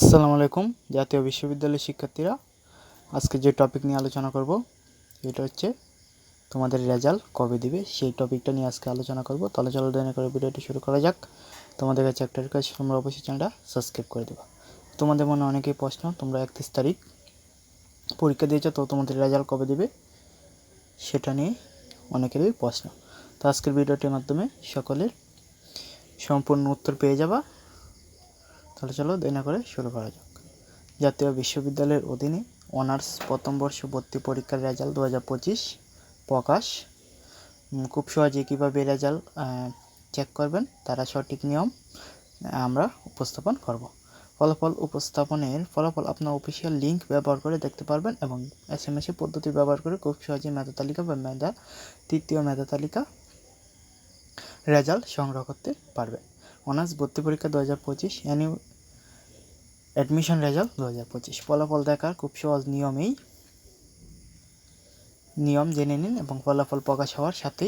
আসসালামু আলাইকুম। জাতীয় বিশ্ববিদ্যালয়ের শিক্ষার্থীরা, আজকে যে টপিক নিয়ে আলোচনা করব এটা হচ্ছে তোমাদের রেজাল্ট কবে দিবে, সেই টপিকটা নিয়ে আজকে আলোচনা করব। তাহলে চলো দেরি না করে ভিডিওটি শুরু করা যাক। তোমাদের কাছে একটা রিকোয়েস্ট, তোমরা অবশ্যই চ্যানেলটা সাবস্ক্রাইব করে দেবা। তোমাদের মনে অনেকেই প্রশ্ন, তোমরা 31 তারিখ পরীক্ষা দিয়েছো, তো তোমাদের রেজাল্ট কবে দিবে সেটা নিয়ে অনেকেরই প্রশ্ন। তো আজকের ভিডিওটির মাধ্যমে সকলের সম্পূর্ণ উত্তর পেয়ে যাবা। তাহলে চলো দেরি না করে শুরু করা যাক। জাতীয় বিশ্ববিদ্যালয়ের অধীনে অনার্স প্রথম বর্ষ ভর্তি পরীক্ষার রেজাল্ট 2025 প্রকাশ। খুব সহজে কীভাবে রেজাল্ট চেক করবেন তারা সঠিক নিয়ম আমরা উপস্থাপন করব। ফলাফল আপনার অফিসিয়াল লিঙ্ক ব্যবহার করে দেখতে পারবেন এবং SMS পদ্ধতি ব্যবহার করে খুব সহজে মেধা তালিকা বা তৃতীয় মেধা তালিকা রেজাল্ট সংগ্রহ করতে পারবেন। অনার্স ভর্তি পরীক্ষা 2025 অ্যাডমিশন রেজাল্ট 2025 ফলাফল দেখার খুব সহজ নিয়ম জেনে নিন এবং ফলাফল প্রকাশ হওয়ার সাথে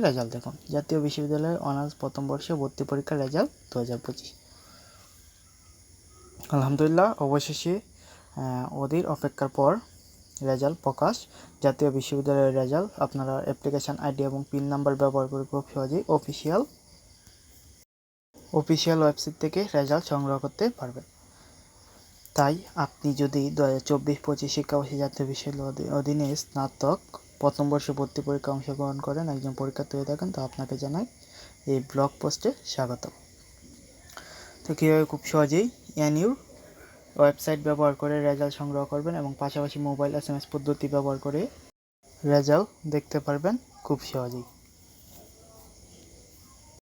রেজাল্ট দেখুন। জাতীয় বিশ্ববিদ্যালয়ের অনার্স প্রথম বর্ষে ভর্তি পরীক্ষার রেজাল্ট 2025। আলহামদুলিল্লাহ, অবশেষে অধীর অপেক্ষার পর রেজাল্ট প্রকাশ। জাতীয় বিশ্ববিদ্যালয়ের রেজাল্ট আপনারা অ্যাপ্লিকেশান আইডি এবং পিন নাম্বার ব্যবহার করে খুব সহজেই অফিসিয়াল ওয়েবসাইট থেকে রেজাল্ট সংগ্রহ করতে পারবেন। তাই আপনি যদি 2024-25 শিক্ষাবর্ষে জাতীয় বিশ্ববিদ্যালয়ের অধীনে স্নাতক প্রথম বর্ষে ভর্তি পরীক্ষা অংশগ্রহণ করেন, একজন পরীক্ষার্থী হয়ে থাকেন, তো আপনাকে জানাই এই ব্লগ পোস্টে স্বাগত। তো কীভাবে খুব সহজেই এনইউর ওয়েবসাইট ব্যবহার করে রেজাল্ট সংগ্রহ করবেন এবং পাশাপাশি মোবাইল SMS পদ্ধতি ব্যবহার করে রেজাল্ট দেখতে পারবেন খুব সহজেই।